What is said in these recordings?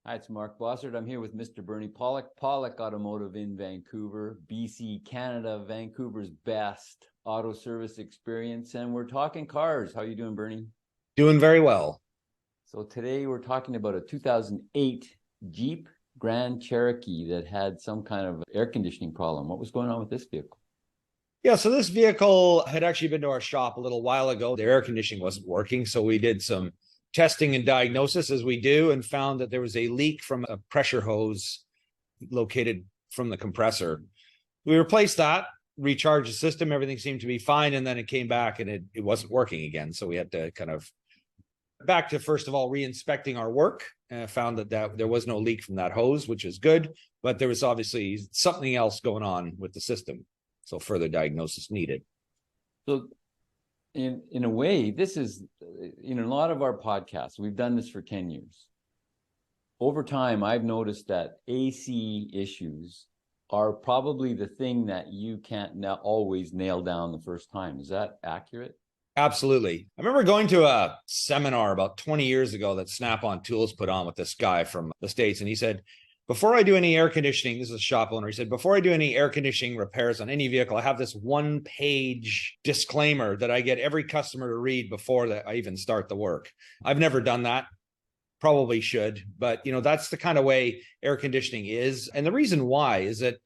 Hi, it's Mark Bossard. I'm here with Mr. Bernie Pawlik, Pawlik Automotive in Vancouver, BC, Canada, Vancouver's best auto service experience. And we're talking cars. How are you doing, Bernie? Doing very well. So today we're talking about a 2008 Jeep Grand Cherokee that had some kind of air conditioning problem. What was going on with this vehicle? Yeah, so this vehicle had actually been to our shop a little while ago. The air conditioning wasn't working, so we did some testing and diagnosis as we do and found that there was a leak from a pressure hose located from the compressor. We replaced that, recharged the system, everything seemed to be fine, and then it came back and it wasn't working again. So we had to kind of back to, first of all, re-inspecting our work, and found that there was no leak from that hose, which is good, but there was obviously something else going on with the system. So further diagnosis needed. So in a way, this is, in a lot of our podcasts, we've done this for 10 years. Over time, I've noticed that AC issues are probably the thing that you can't always nail down the first time. Is that accurate? Absolutely. I remember going to a seminar about 20 years ago that Snap-on Tools put on with this guy from the States. And he said, before I do any air conditioning, this is a shop owner, he said, before I do any air conditioning repairs on any vehicle, I have this one-page disclaimer that I get every customer to read before that I even start the work. I've never done that. Probably should, but that's the kind of way air conditioning is. And the reason why is that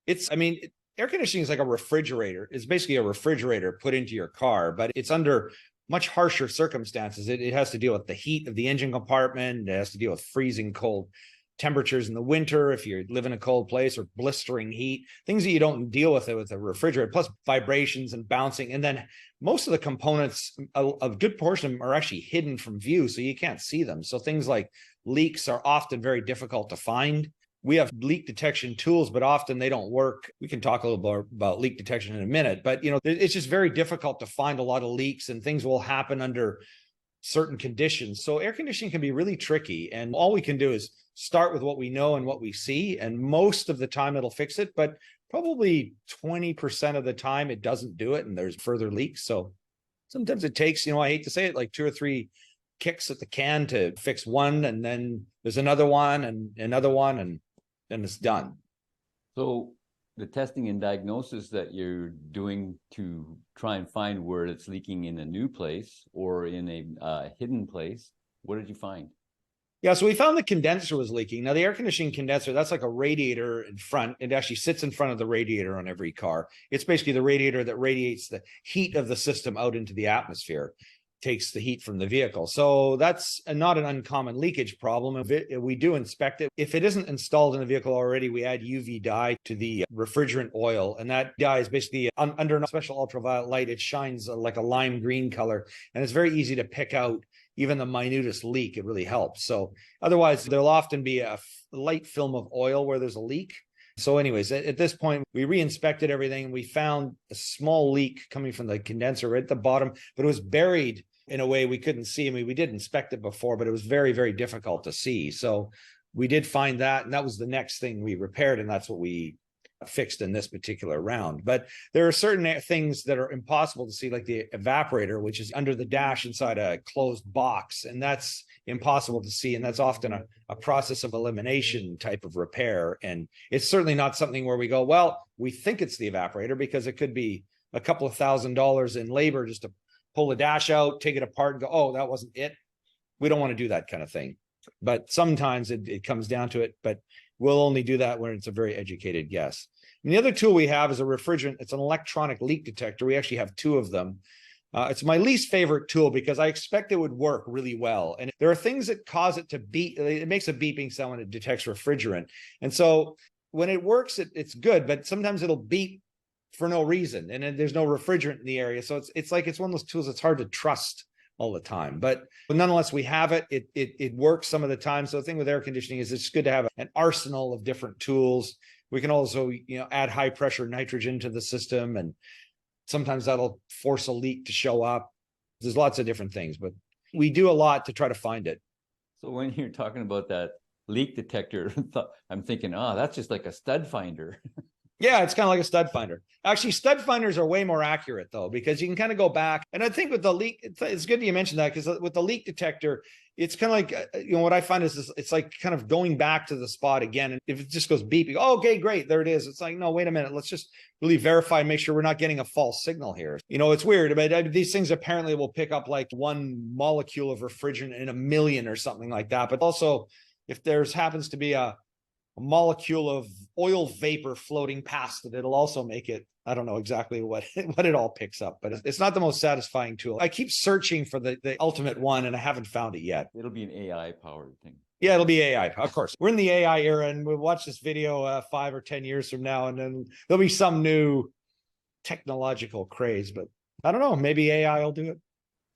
air conditioning is like a refrigerator. It's basically a refrigerator put into your car, but it's under much harsher circumstances. It has to deal with the heat of the engine compartment. It has to deal with freezing cold temperatures in the winter if you live in a cold place, or blistering heat, things that you don't deal with a refrigerator, plus vibrations and bouncing. And then most of the components, a good portion of them are actually hidden from view, so you can't see them. So things like leaks are often very difficult to find. We have leak detection tools, but often they don't work. We can talk a little more about leak detection in a minute, but it's just very difficult to find a lot of leaks, and things will happen under certain conditions. So air conditioning can be really tricky, and all we can do is start with what we know and what we see, and most of the time it'll fix it, but probably 20% of the time it doesn't do it, and there's further leaks. So sometimes it takes, I hate to say it, like 2 or 3 kicks at the can to fix one, and then there's another one and another one, and then it's done. So the testing and diagnosis that you're doing to try and find where it's leaking in a new place or in a hidden place, what did you find? Yeah, so we found the condenser was leaking. Now, the air conditioning condenser, that's like a radiator in front. It actually sits in front of the radiator on every car. It's basically the radiator that radiates the heat of the system out into the atmosphere, takes the heat from the vehicle. So that's not an uncommon leakage problem. We do inspect it. If it isn't installed in the vehicle already, we add UV dye to the refrigerant oil. And that dye is basically under a special ultraviolet light. It shines like a lime green color, and it's very easy to pick out even the minutest leak. It really helps. So otherwise, there'll often be a light film of oil where there's a leak. So anyways, at this point, we re-inspected everything. We found a small leak coming from the condenser right at the bottom, but it was buried in a way we couldn't see. I mean, we did inspect it before, but it was very, very difficult to see. So we did find that, and that was the next thing we repaired, and that's what we fixed in this particular round. But there are certain things that are impossible to see, like the evaporator, which is under the dash inside a closed box, and that's impossible to see, and that's often a process of elimination type of repair. And it's certainly not something where we go, well, we think it's the evaporator, because it could be a couple of $1,000s in labor just to pull the dash out, take it apart, and go, oh, that wasn't it. We don't want to do that kind of thing. But sometimes it comes down to it, but we'll only do that when it's a very educated guess. And the other tool we have is a refrigerant. It's an electronic leak detector. We actually have 2 of them. It's my least favorite tool because I expect it would work really well. And there are things that cause it to beep. It makes a beeping sound when it detects refrigerant. And so when it works, it's good, but sometimes it'll beep for no reason. And then there's no refrigerant in the area. So it's like, it's one of those tools that's hard to trust all the time. But nonetheless, we have it. It works some of the time. So the thing with air conditioning is it's good to have an arsenal of different tools. We can also, add high pressure nitrogen to the system, and sometimes that'll force a leak to show up. There's lots of different things, but we do a lot to try to find it. So when you're talking about that leak detector, I'm thinking, that's just like a stud finder. Yeah, it's kind of like a stud finder. Actually, stud finders are way more accurate though, because you can kind of go back. And I think with the leak, it's good that you mentioned that, because with the leak detector, it's kind of like, what I find is this, it's like kind of going back to the spot again. And if it just goes beep, you go, oh, okay, great, there it is. It's like, no, wait a minute. Let's just really verify and make sure we're not getting a false signal here. It's weird, but these things apparently will pick up like one molecule of refrigerant in a million or something like that. But also, if there's happens to be a molecule of oil vapor floating past it, it'll also make it, I don't know exactly what it all picks up, but it's not the most satisfying tool. I keep searching for the ultimate one and I haven't found it yet. It'll be an AI powered thing. Yeah, it'll be AI, of course. We're in the AI era, and we'll watch this video 5 or 10 years from now, and then there'll be some new technological craze, but I don't know, maybe AI will do it.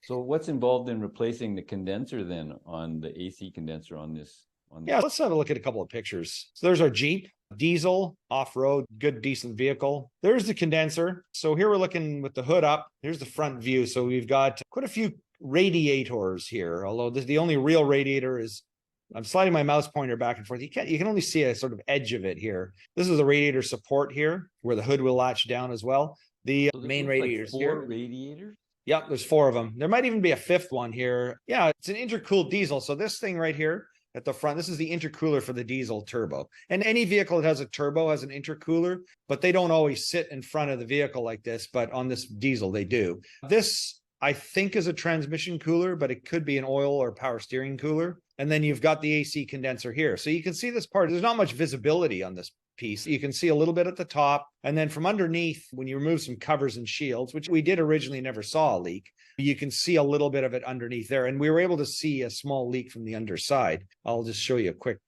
So what's involved in replacing the condenser then on the AC condenser on this? Yeah, let's have a look at a couple of pictures. So there's our Jeep, diesel, off-road, good, decent vehicle. There's the condenser. So here we're looking with the hood up. Here's the front view. So we've got quite a few radiators here, although the only real radiator is, I'm sliding my mouse pointer back and forth. You can only see a sort of edge of it here. This is the radiator support here, where the hood will latch down as well. The main radiators like here. 4 radiators? Yep, there's 4 of them. There might even be a 5th one here. Yeah, it's an intercooled diesel. So this thing right here at the front, this is the intercooler for the diesel turbo. And any vehicle that has a turbo has an intercooler, but they don't always sit in front of the vehicle like this. But on this diesel, they do. This, I think, is a transmission cooler, but it could be an oil or power steering cooler. And then you've got the AC condenser here. So you can see this part. There's not much visibility on this piece. You can see a little bit at the top. And then from underneath, when you remove some covers and shields, which we did originally never saw a leak, you can see a little bit of it underneath there. And we were able to see a small leak from the underside. I'll just show you a quick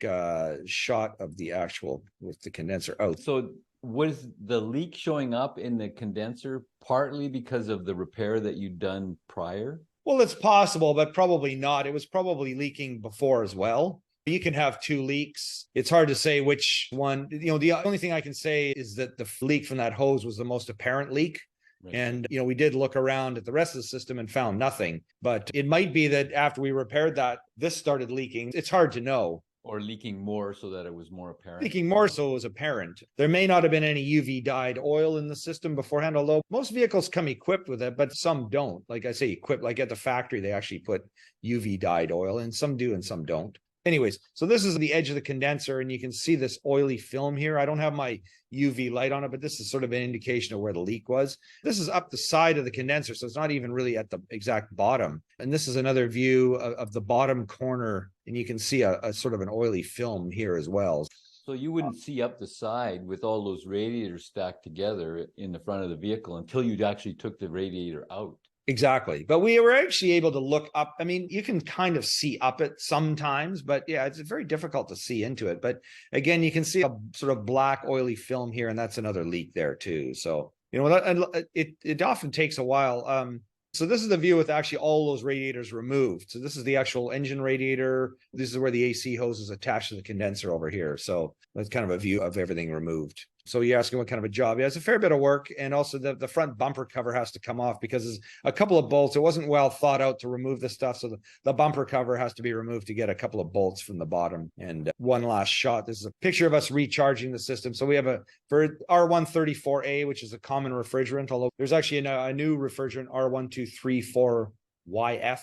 shot of the actual with the condenser out. So was the leak showing up in the condenser partly because of the repair that you'd done prior? Well, it's possible, but probably not. It was probably leaking before as well. You can have 2 leaks. It's hard to say which one. The only thing I can say is that the leak from that hose was the most apparent leak. Right. And, we did look around at the rest of the system and found nothing. But it might be that after we repaired that, this started leaking. It's hard to know. Or leaking more so that it was more apparent. Leaking more so it was apparent. There may not have been any UV dyed oil in the system beforehand, although most vehicles come equipped with it, but some don't. Like I say, equipped, like at the factory, they actually put UV dyed oil, and some do and some don't. Anyways, so this is the edge of the condenser, and you can see this oily film here. I don't have my UV light on it, but this is sort of an indication of where the leak was. This is up the side of the condenser, so it's not even really at the exact bottom. And this is another view of the bottom corner, and you can see a sort of an oily film here as well. So you wouldn't see up the side with all those radiators stacked together in the front of the vehicle until you actually took the radiator out. Exactly. But we were actually able to look up. I mean, you can kind of see up it sometimes, but yeah, it's very difficult to see into it. But again, you can see a sort of black oily film here, and that's another leak there too. So, it often takes a while. So this is the view with actually all those radiators removed. So this is the actual engine radiator. This is where the AC hose is attached to the condenser over here. So that's kind of a view of everything removed. So you're asking what kind of a job? Yeah, it's a fair bit of work. And also the front bumper cover has to come off because there's a couple of bolts. It wasn't well thought out to remove this stuff. So the bumper cover has to be removed to get a couple of bolts from the bottom. And one last shot. This is a picture of us recharging the system. So we have for R134A, which is a common refrigerant, although there's actually a new refrigerant, R1234YF.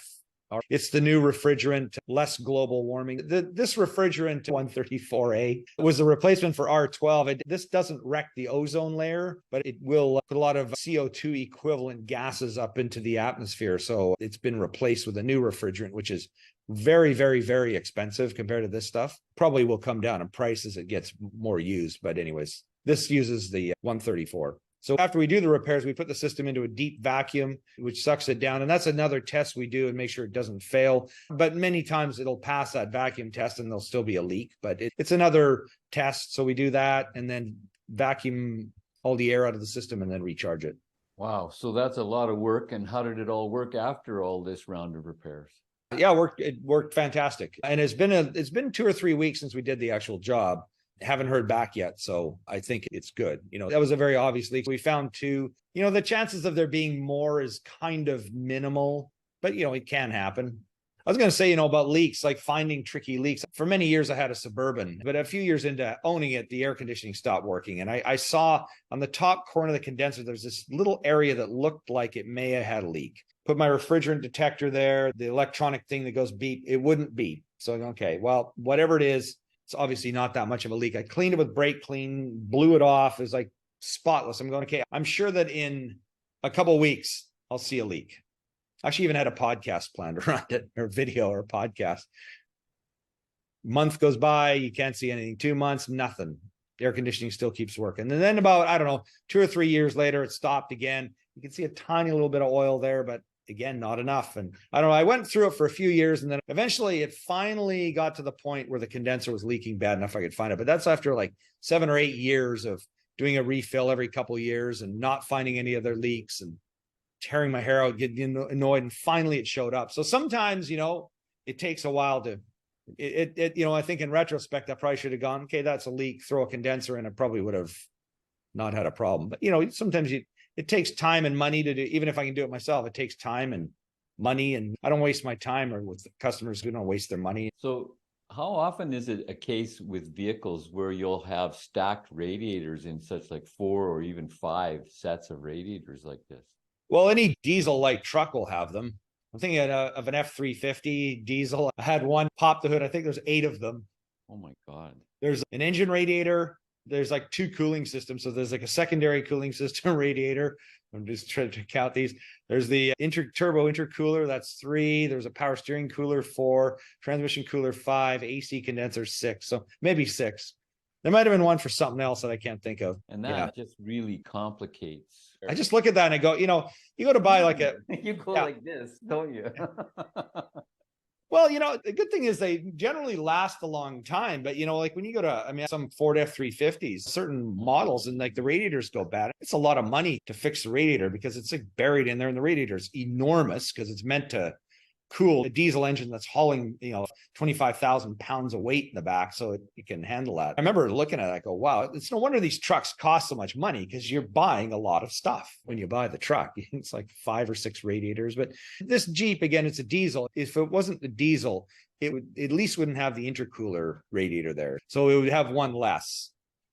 It's the new refrigerant, less global warming. This refrigerant, 134A, was a replacement for R12. This doesn't wreck the ozone layer, but it will put a lot of CO2 equivalent gases up into the atmosphere. So it's been replaced with a new refrigerant, which is very, very, very expensive compared to this stuff. Probably will come down in price as it gets more used. But anyways, this uses the 134. So after we do the repairs, we put the system into a deep vacuum, which sucks it down. And that's another test we do and make sure it doesn't fail. But many times it'll pass that vacuum test and there'll still be a leak. But it's another test. So we do that and then vacuum all the air out of the system and then recharge it. Wow. So that's a lot of work. And how did it all work after all this round of repairs? Yeah, it worked fantastic. And it's been 2 or 3 weeks since we did the actual job. Haven't heard back yet, so I think it's good. That was a very obvious leak. We found 2. The chances of there being more is kind of minimal, but it can happen. I was going to say, you know, about leaks, like finding tricky leaks. For many years, I had a Suburban, but a few years into owning it, the air conditioning stopped working. And I saw on the top corner of the condenser, there's this little area that looked like it may have had a leak. Put my refrigerant detector there, the electronic thing that goes beep, it wouldn't beep. So, okay, well, whatever it is, it's obviously not that much of a leak. I cleaned it with brake clean, blew it off. It was like spotless. I'm going, okay, I'm sure that in a couple of weeks, I'll see a leak. Actually, even had a podcast planned around it, or video or podcast. Month goes by, you can't see anything. 2 months, nothing. Air conditioning still keeps working. And then about, I don't know, 2 or 3 years later, it stopped again. You can see a tiny little bit of oil there, but again, not enough. And I don't know, I went through it for a few years, and then eventually it finally got to the point where the condenser was leaking bad enough I could find it. But that's after like 7 or 8 years of doing a refill every couple of years and not finding any other leaks and tearing my hair out, getting annoyed, and finally it showed up. So sometimes, you know, it takes a while to, you know, I think in retrospect, I probably should have gone, okay, that's a leak, throw a condenser in, I probably would have not had a problem. But, you know, sometimes it takes time and money to do, even if I can do it myself, it takes time and money, and I don't waste my time, or with customers who don't waste their money. So how often is it a case with vehicles where you'll have stacked radiators in such like 4 or even 5 sets of radiators like this? Well, any diesel-like truck will have them. I'm thinking of an F-350 diesel. I had one pop the hood. I think there's 8 of them. Oh my God. There's an engine radiator. There's like 2 cooling systems. So there's like a secondary cooling system radiator. I'm just trying to count these. There's the turbo intercooler. That's 3. There's a power steering cooler, 4. Transmission cooler, 5. AC condenser, 6. So maybe 6. There might have been one for something else that I can't think of. And that just really complicates. I just look at that and I go, you know, you go to buy like a... You go like this, don't you? Well, you know, the good thing is they generally last a long time. But, you know, like when you go to, I mean, some Ford F-350s, certain models, and like the radiators go bad, it's a lot of money to fix the radiator because it's like buried in there, and the radiator is enormous because it's meant to cool a diesel engine that's hauling, you know, 25,000 pounds of weight in the back, so it can handle that. I remember looking at it, I go, wow, it's no wonder these trucks cost so much money, because you're buying a lot of stuff when you buy the truck. It's like 5 or 6 radiators. But this Jeep, again, it's a diesel. If it wasn't the diesel, it would at least wouldn't have the intercooler radiator there, so it would have one less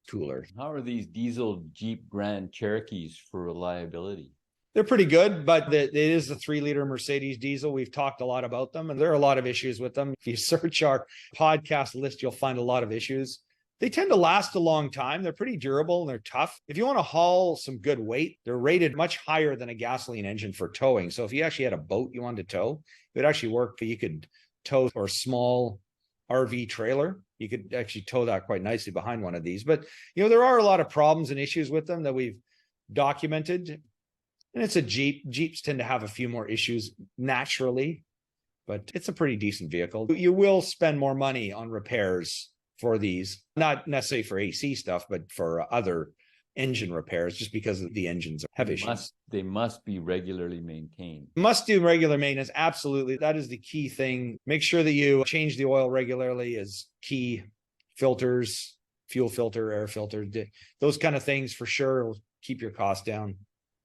cooler. How are these diesel Jeep Grand Cherokees for reliability? They're pretty good, but it is the 3-liter Mercedes diesel. We've talked a lot about them, and there are a lot of issues with them. If you search our podcast list, you'll find a lot of issues. They tend to last a long time. They're pretty durable and they're tough. If you want to haul some good weight, they're rated much higher than a gasoline engine for towing. So if you actually had a boat you wanted to tow, it would actually work. But you could tow or small RV trailer. You could actually tow that quite nicely behind one of these. But, you know, there are a lot of problems and issues with them that we've documented. And it's a Jeep. Jeeps tend to have a few more issues naturally, but it's a pretty decent vehicle. You will spend more money on repairs for these, not necessarily for AC stuff, but for other engine repairs, just because the engines have issues. They must be regularly maintained. Must do regular maintenance. Absolutely. That is the key thing. Make sure that you change the oil regularly is key. Filters, fuel filter, air filter, those kind of things for sure will keep your costs down.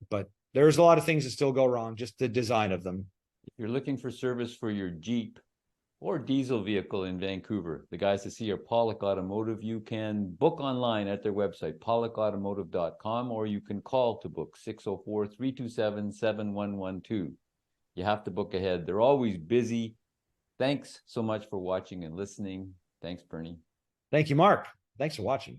But there's a lot of things that still go wrong, just the design of them. If you're looking for service for your Jeep or diesel vehicle in Vancouver, the guys that see are Pawlik Automotive. You can book online at their website, pawlikautomotive.com, or you can call to book 604-327-7112. You have to book ahead. They're always busy. Thanks so much for watching and listening. Thanks, Bernie. Thank you, Mark. Thanks for watching.